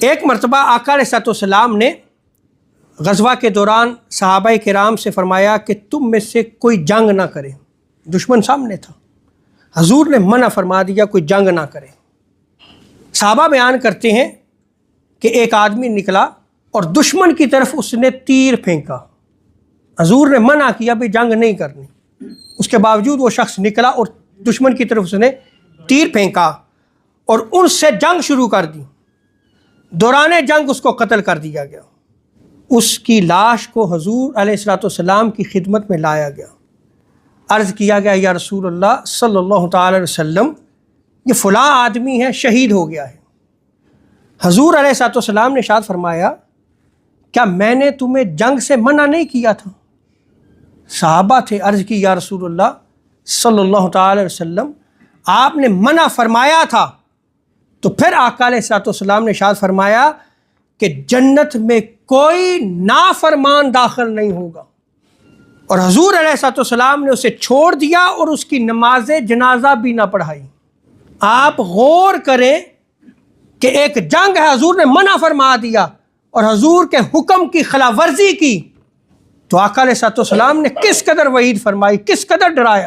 ایک مرتبہ آقا علیہ السلام نے غزوہ کے دوران صحابہ کرام سے فرمایا کہ تم میں سے کوئی جنگ نہ کرے. دشمن سامنے تھا، حضور نے منع فرما دیا کوئی جنگ نہ کرے. صحابہ بیان کرتے ہیں کہ ایک آدمی نکلا اور دشمن کی طرف اس نے تیر پھینکا. حضور نے منع کیا بھی جنگ نہیں کرنی، اس کے باوجود وہ شخص نکلا اور دشمن کی طرف اس نے تیر پھینکا اور ان سے جنگ شروع کر دی. دوران جنگ اس کو قتل کر دیا گیا. اس کی لاش کو حضور علیہ السلام کی خدمت میں لایا گیا. عرض کیا گیا یا رسول اللہ صلی اللہ تعالی علیہ وسلم، یہ فلاں آدمی ہے، شہید ہو گیا ہے. حضور علیہ السلام نے ارشاد فرمایا کیا میں نے تمہیں جنگ سے منع نہیں کیا تھا؟ صحابہ تھے، عرض کی یا رسول اللہ صلی اللہ تعالی علیہ وسلم آپ نے منع فرمایا تھا. تو پھر آقا علیہ السلام نے ارشاد فرمایا کہ جنت میں کوئی نافرمان داخل نہیں ہوگا. اور حضور علیہ السلام نے اسے چھوڑ دیا اور اس کی نماز جنازہ بھی نہ پڑھائی. آپ غور کریں کہ ایک جنگ ہے، حضور نے منع فرما دیا اور حضور کے حکم کی خلاف ورزی کی، تو آقا علیہ السلام نے کس قدر وعید فرمائی، کس قدر ڈرایا.